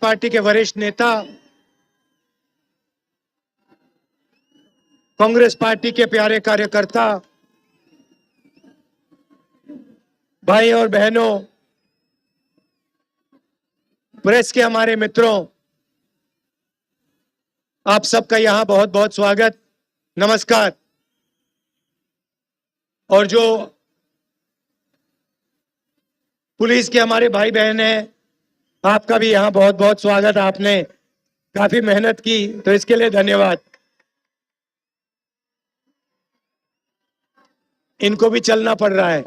Party के वरिष्ठ नेता, कांग्रेस पार्टी के प्यारे कार्यकर्ता, भाई और बहनों, प्रेस के हमारे मित्रों, आप सबका यहां बहुत बहुत स्वागत, नमस्कार। और जो पुलिस के हमारे भाई बहन हैं, आपका भी यहां बहुत बहुत स्वागत। आपने काफी मेहनत की, तो इसके लिए धन्यवाद। इनको भी चलना पड़ रहा है।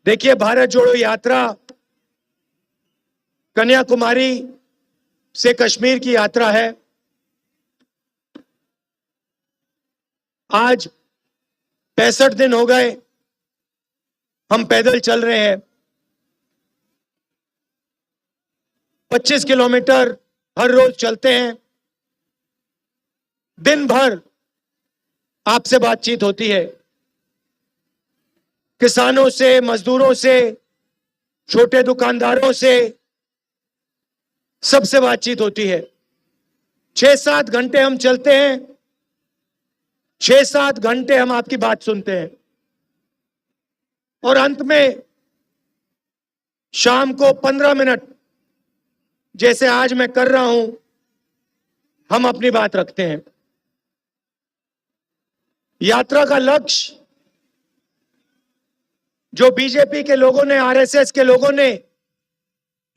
देखिए, भारत जोड़ो यात्रा कन्याकुमारी से कश्मीर की यात्रा है। आज 65 दिन हो गए हम पैदल चल रहे हैं। 25 किलोमीटर हर रोज चलते हैं। दिन भर आपसे बातचीत होती है, किसानों से, मजदूरों से, छोटे दुकानदारों से, सबसे बातचीत होती है। 6-7 घंटे हम चलते हैं, 6-7 घंटे हम आपकी बात सुनते हैं, और अंत में शाम को 15 मिनट, जैसे आज मैं कर रहा हूं, हम अपनी बात रखते हैं। यात्रा का लक्ष्य जो बीजेपी के लोगों ने, आरएसएस के लोगों ने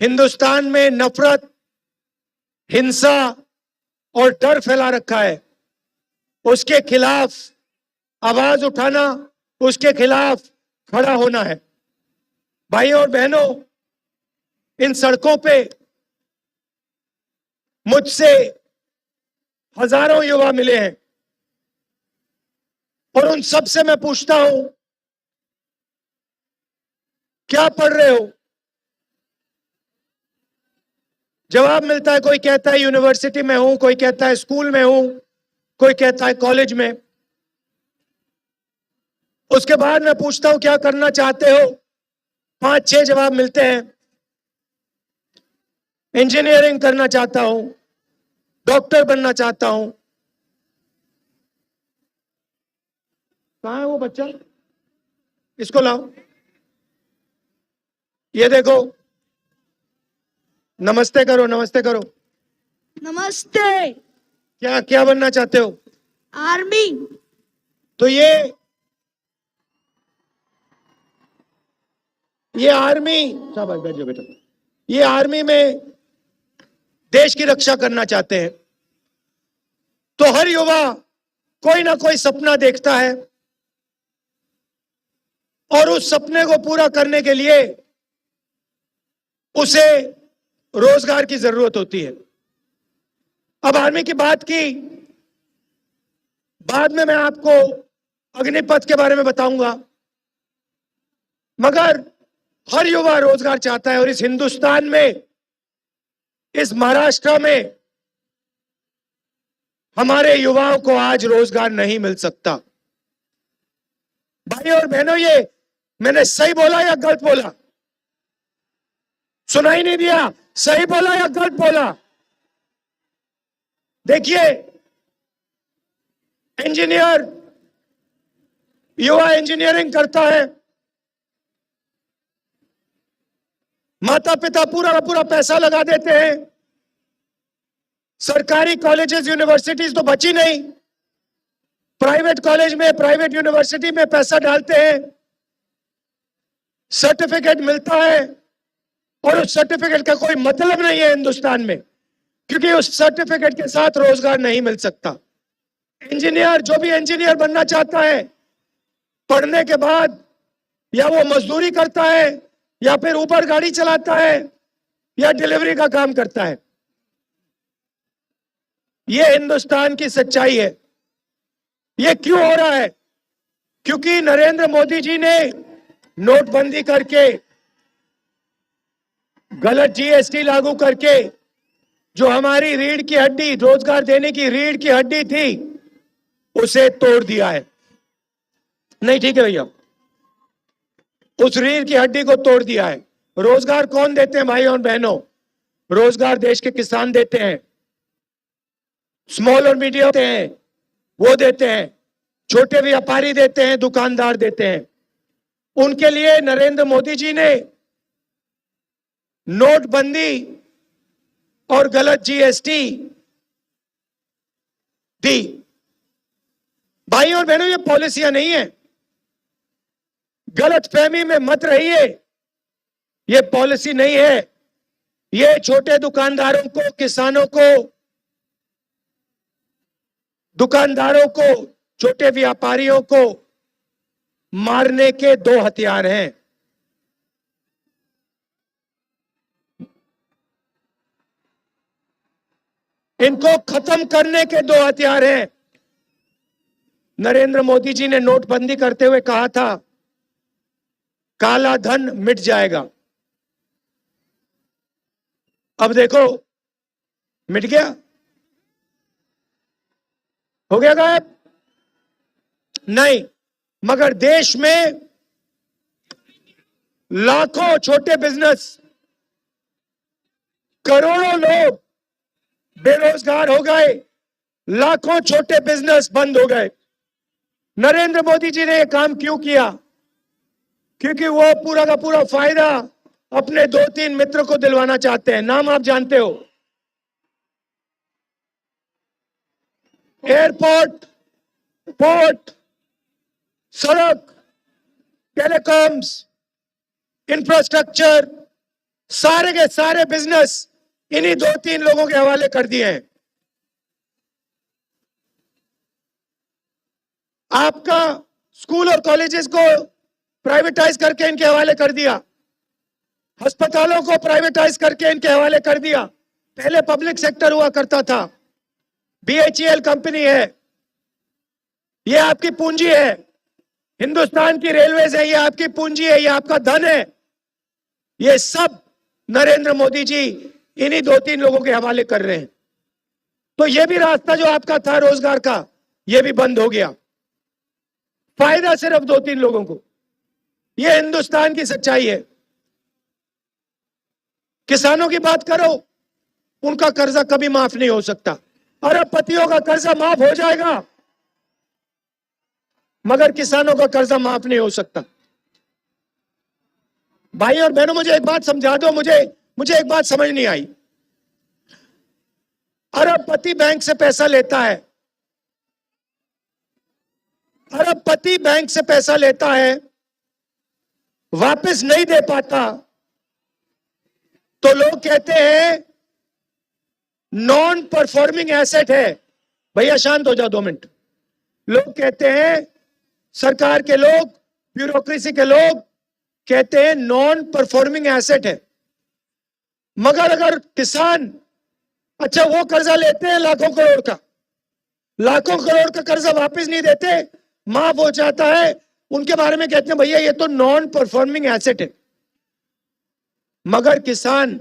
हिंदुस्तान में नफरत, हिंसा और डर फैला रखा है, उसके खिलाफ आवाज उठाना, उसके खिलाफ खड़ा होना है। भाइयों और बहनों, इन सड़कों पे मुझसे हजारों युवा मिले हैं, और उन सब से मैं पूछता हूं, क्या पढ़ रहे हो? जवाब मिलता है, कोई कहता है यूनिवर्सिटी में हूं, कोई कहता है स्कूल में हूं, कोई कहता है कॉलेज में। उसके बाद मैं पूछता हूं, क्या करना चाहते हो? 5-6 जवाब मिलते हैं। इंजीनियरिंग करना चाहता हूं, डॉक्टर बनना चाहता हूं। कहां है वो बच्चा? इसको लाओ। ये देखो, नमस्ते करो, नमस्ते करो। नमस्ते। क्या क्या बनना चाहते हो? आर्मी। तो ये आर्मी, शाबाश, बैठ जाओ बेटा। ये आर्मी में देश की रक्षा करना चाहते हैं। तो हर युवा कोई ना कोई सपना देखता है, और उस सपने को पूरा करने के लिए उसे रोजगार की जरूरत होती है। अब आर्मी की बात की, बाद में मैं आपको अग्निपथ के बारे में बताऊंगा, मगर हर युवा रोजगार चाहता है। और इस हिंदुस्तान में, इस महाराष्ट्र में हमारे युवाओं को आज रोजगार नहीं मिल सकता। भाई और बहनों, ये मैंने सही बोला या गलत बोला? सुनाई नहीं दिया? सही बोला या गलत बोला? देखिए, इंजीनियर, युवा इंजीनियरिंग करता है, माता पिता पूरा का पूरा पैसा लगा देते हैं, सरकारी कॉलेजेस, यूनिवर्सिटीज तो बची नहीं, प्राइवेट कॉलेज में, प्राइवेट यूनिवर्सिटी में पैसा डालते हैं, सर्टिफिकेट मिलता है, और उस सर्टिफिकेट का कोई मतलब नहीं है हिंदुस्तान में, क्योंकि उस सर्टिफिकेट के साथ रोजगार नहीं मिल सकता। इंजीनियर, जो भी इंजीनियर बनना चाहता है, पढ़ने के बाद या वो मजदूरी करता है, या फिर ऊबर गाड़ी चलाता है, या डिलीवरी का काम करता है। ये हिंदुस्तान की सच्चाई है। ये क्यों हो रहा है? क्योंकि नरेंद्र मोदी जी ने नोटबंदी करके, गलत जीएसटी लागू करके, जो हमारी रीढ़ की हड्डी, रोजगार देने की रीढ़ की हड्डी थी, उसे तोड़ दिया है। नहीं, ठीक है भैया, उस रीढ़ की हड्डी को तोड़ दिया है। रोजगार कौन देते हैं भाई और बहनों? रोजगार देश के किसान देते हैं, स्मॉल और मीडियम देते हैं, वो देते हैं, छोटे व्यापारी देते हैं, दुकानदार देते हैं। उनके लिए नरेंद्र मोदी जी ने नोटबंदी और गलत जीएसटी दी। भाई और बहनों, ये पॉलिसियां नहीं है, गलत फहमी में मत रहिए। ये पॉलिसी नहीं है, ये छोटे दुकानदारों को, किसानों को, दुकानदारों को, छोटे व्यापारियों को मारने के दो हथियार हैं। इनको खत्म करने के दो हथियार हैं। नरेंद्र मोदी जी ने नोटबंदी करते हुए कहा था, काला धन मिट जाएगा। अब देखो, मिट गया, हो गया गायब? नहीं, मगर देश में लाखों छोटे बिजनेस, करोड़ों लोग बेरोजगार हो गए, लाखों छोटे बिजनेस बंद हो गए। नरेंद्र मोदी जी ने यह काम क्यों किया? क्योंकि वो पूरा का पूरा फायदा अपने 2-3 मित्र को दिलवाना चाहते हैं। नाम आप जानते हो, एयरपोर्ट, पोर्ट, सड़क, टेलीकॉम्स, इंफ्रास्ट्रक्चर, सारे के सारे बिजनेस इन्हीं 2-3 लोगों के हवाले कर दिए हैं। आपका स्कूल और कॉलेजेस को प्राइवेटाइज करके इनके हवाले कर दिया, अस्पतालों को प्राइवेटाइज करके इनके हवाले कर दिया। पहले पब्लिक सेक्टर हुआ करता था, BHEL कंपनी है, ये आपकी पूंजी है। हिंदुस्तान की रेलवेज है, ये आपकी पूंजी है, ये आपका धन है। ये सब नरेंद्र मोदी जी इन्हीं 2-3 लोगों के हवाले कर रहे हैं। तो ये भी रास्ता जो आपका था रोजगार का, ये भी बंद हो गया। फायदा सिर्फ 2-3 लोगों को। ये हिंदुस्तान की सच्चाई है। किसानों की बात करो, उनका कर्जा कभी माफ नहीं हो सकता। अरबपतियों का कर्जा माफ हो जाएगा, मगर किसानों का कर्जा माफ नहीं हो सकता। भाई और बहनों, मुझे एक बात समझा दो, मुझे एक बात समझ नहीं आई। अरबपति बैंक से पैसा लेता है, अरबपति बैंक से पैसा लेता है, वापस नहीं दे पाता, तो लोग कहते हैं नॉन परफॉर्मिंग एसेट है। भैया शांत हो जाओ 2 मिनट। लोग कहते हैं, सरकार के लोग, ब्यूरोक्रेसी के लोग कहते हैं नॉन परफॉर्मिंग एसेट है। मगर अगर किसान, अच्छा वो कर्जा लेते हैं लाखों करोड़ का, लाखों करोड़ का कर्जा वापस नहीं देते, माफ हो जाता है, उनके बारे में कहते हैं भैया ये तो नॉन परफॉर्मिंग एसेट है। मगर किसान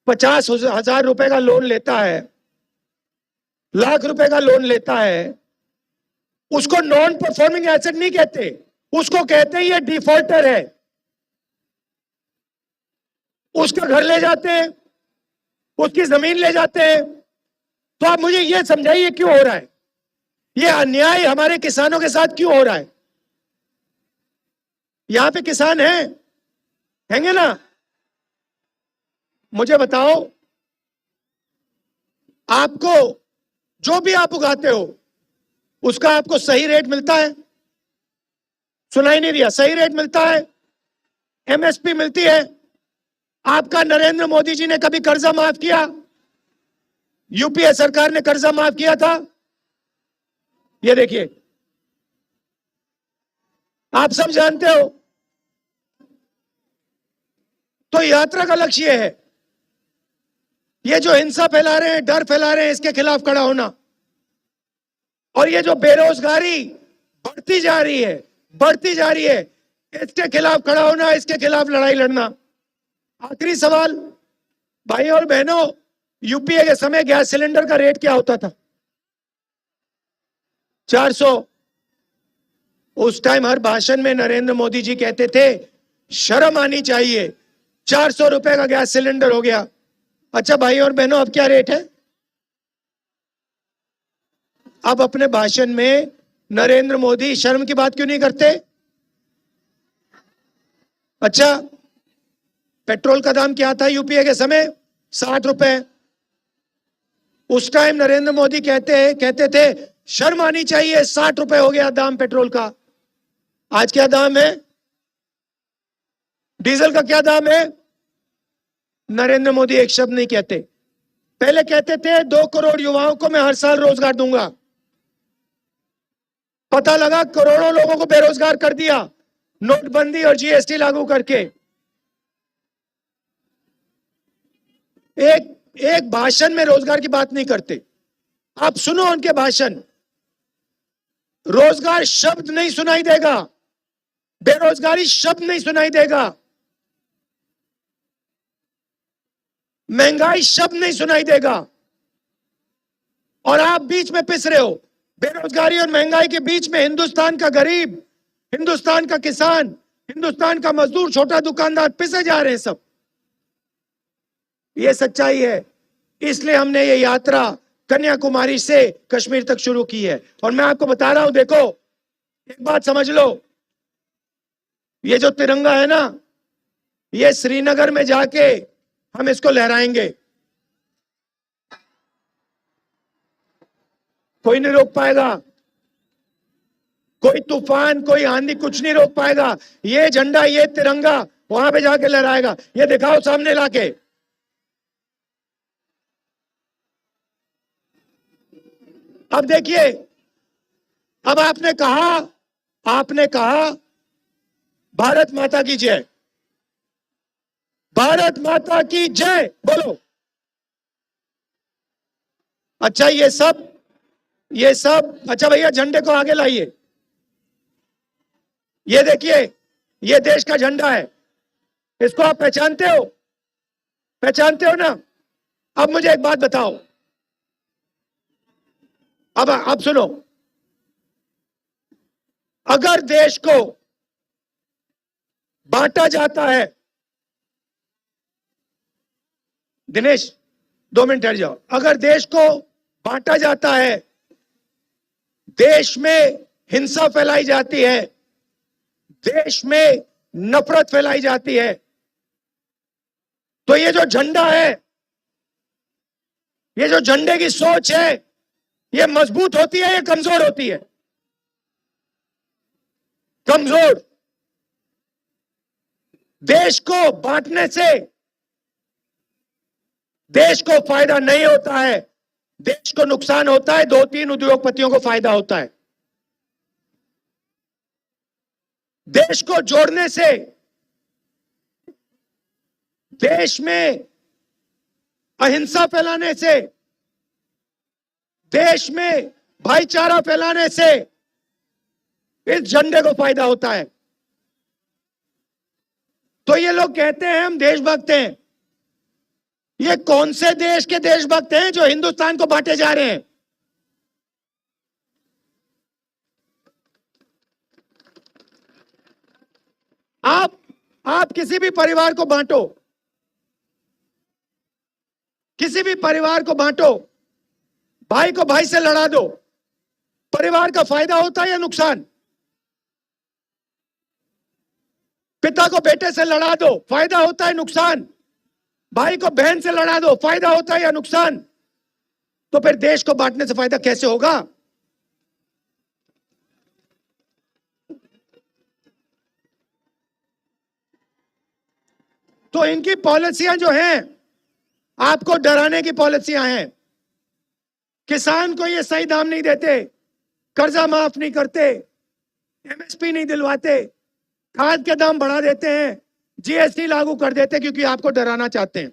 50,000 रुपए का लोन लेता है, लाख रुपए का लोन लेता है, उसको नॉन परफॉर्मिंग एसेट नहीं कहते, उसको कहते हैं ये डिफॉल्टर है। उसका घर ले जाते हैं, उसकी जमीन ले जाते हैं। तो आप मुझे ये समझाइए क्यों हो रहा है ये अन्याय, हमारे किसानों के साथ क्यों हो रहा है? यहां पे किसान हैंगे ना? मुझे बताओ, आपको जो भी आप उगाते हो उसका आपको सही रेट मिलता है? सुनाई नहीं दिया? सही रेट मिलता है, MSP मिलती है। आपका नरेंद्र मोदी जी ने कभी कर्जा माफ किया? यूपीए सरकार ने कर्जा माफ किया था? ये देखिए, आप सब जानते हो। तो यात्रा का लक्ष्य यह है, ये जो हिंसा फैला रहे हैं, डर फैला रहे हैं, इसके खिलाफ खड़ा होना। और ये जो बेरोजगारी बढ़ती जा रही है, इसके खिलाफ खड़ा होना, इसके खिलाफ लड़ाई लड़ना। आखिरी सवाल, भाई और बहनों, यूपीए के समय गैस सिलेंडर का रेट क्या होता था? 400। उस टाइम हर भाषण में नरेंद्र मोदी जी कहते थे शर्म आनी चाहिए, 400 रुपए का गैस सिलेंडर हो गया। अच्छा भाई और बहनों, अब क्या रेट है? अब अपने भाषण में नरेंद्र मोदी शर्म की बात क्यों नहीं करते? अच्छा, पेट्रोल का दाम क्या था यूपीए के समय? 60 रुपए। उस टाइम नरेंद्र मोदी कहते थे शर्म आनी चाहिए, 60 रुपए हो गया दाम पेट्रोल का। आज क्या दाम है? डीजल का क्या दाम है? नरेंद्र मोदी एक शब्द नहीं कहते। पहले कहते थे 2 करोड़ युवाओं को मैं हर साल रोजगार दूंगा। पता लगा करोड़ों लोगों को बेरोजगार कर दिया नोटबंदी और जीएसटी लागू करके। एक भाषण में रोजगार की बात नहीं करते। आप सुनो उनके भाषण, रोजगार शब्द नहीं सुनाई देगा, बेरोजगारी शब्द नहीं सुनाई देगा, महंगाई शब्द नहीं सुनाई देगा। और आप बीच में पिस रहे हो। बेरोजगारी और महंगाई के बीच में हिंदुस्तान का गरीब, हिंदुस्तान का किसान, हिंदुस्तान का मजदूर, छोटा दुकानदार पिसे जा रहे हैं सब। ये सच्चाई है। इसलिए हमने ये यात्रा कन्याकुमारी से कश्मीर तक शुरू की है। और मैं आपको बता रहा हूं, देखो एक बात समझ लो, ये जो तिरंगा है ना, ये श्रीनगर में जाके हम इसको लहराएंगे। कोई नहीं रोक पाएगा, कोई तूफान, कोई आंधी कुछ नहीं रोक पाएगा। ये झंडा, ये तिरंगा वहां पे जाके लहराएगा। ये दिखाओ सामने लाके। अब देखिए, अब आपने कहा भारत माता की जय, भारत माता की जय बोलो। अच्छा ये सब अच्छा भैया झंडे को आगे लाइए। ये देखिए, ये देश का झंडा है। इसको आप पहचानते हो? पहचानते हो ना? अब मुझे एक बात बताओ, अब सुनो, अगर देश को बांटा जाता है, दिनेश 2 मिनट ठहर जाओ, अगर देश को बांटा जाता है, देश में हिंसा फैलाई जाती है, देश में नफरत फैलाई जाती है, तो ये जो झंडा है, ये जो झंडे की सोच है, ये मजबूत होती है या कमजोर होती है? कमजोर। देश को बांटने से देश को फायदा नहीं होता है, देश को नुकसान होता है। 2-3 उद्योगपतियों को फायदा होता है। देश को जोड़ने से देश में अहिंसा फैलाने से, देश में भाईचारा फैलाने से इस झंडे को फायदा होता है। तो ये लोग कहते हैं हम देशभक्त हैं। ये कौन से देश के देशभक्त हैं जो हिंदुस्तान को बांटे जा रहे हैं? आप किसी भी परिवार को बांटो, किसी भी परिवार को बांटो, भाई को भाई से लड़ा दो, परिवार का फायदा होता है या नुकसान? पिता को बेटे से लड़ा दो, फायदा होता है नुकसान? भाई को बहन से लड़ा दो, फायदा होता है या नुकसान? तो फिर देश को बांटने से फायदा कैसे होगा? तो इनकी पॉलिसियां जो हैं, आपको डराने की पॉलिसियां हैं। किसान को ये सही दाम नहीं देते, कर्जा माफ नहीं करते, एमएसपी नहीं दिलवाते, खाद के दाम बढ़ा देते हैं, जीएसटी लागू कर देते हैं क्योंकि आपको डराना चाहते हैं।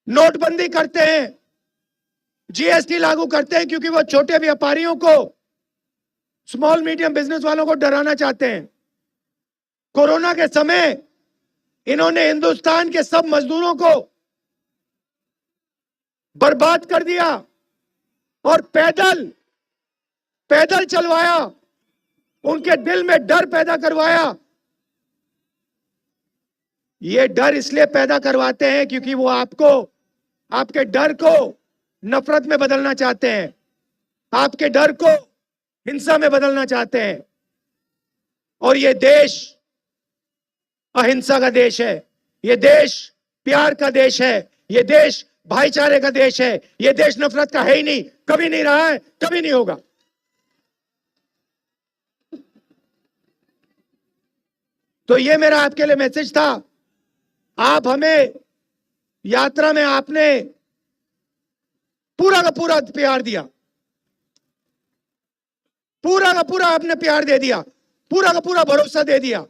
नोटबंदी करते हैं, जीएसटी लागू करते हैं क्योंकि वो छोटे व्यापारियों को, स्मॉल मीडियम बिजनेस वालों को डराना चाहते हैं। कोरोना के समय इन्होंने हिंदुस्तान के सब मजदूरों को बर्बाद कर दिया और पैदल चलवाया, उनके दिल में डर पैदा करवाया। ये डर इसलिए पैदा करवाते हैं क्योंकि वो आपको, आपके डर को नफरत में बदलना चाहते हैं, आपके डर को हिंसा में बदलना चाहते हैं। और ये देश अहिंसा का देश है, ये देश प्यार का देश है, ये देश भाईचारे का देश है, ये देश नफरत का है ही नहीं, कभी नहीं रहा है, कभी नहीं होगा। तो ये मेरा आपके लिए मैसेज था। आप हमें यात्रा में आपने पूरा का पूरा प्यार दिया, पूरा का पूरा आपने प्यार दे दिया, पूरा का पूरा भरोसा दे दिया,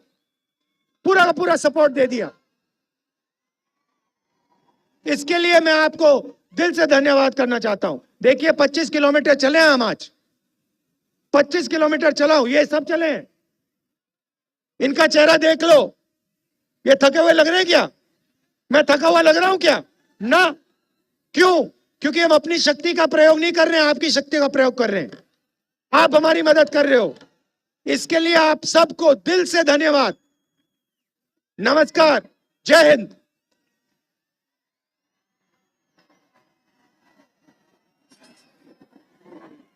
पूरा का पूरा सपोर्ट दे दिया। इसके लिए मैं आपको दिल से धन्यवाद करना चाहता हूं। देखिए 25 किलोमीटर चले हम आज, 25 किलोमीटर चला हूं, ये सब चले हैं। इनका चेहरा देख लो, ये थके हुए लग रहे हैं क्या? मैं थका हुआ लग रहा हूं क्या? ना। क्यों? क्योंकि हम अपनी शक्ति का प्रयोग नहीं कर रहे हैं, आपकी शक्ति का प्रयोग कर रहे हैं। आप हमारी मदद कर रहे हो, इसके लिए आप सबको दिल से धन्यवाद। नमस्कार, जय हिंद।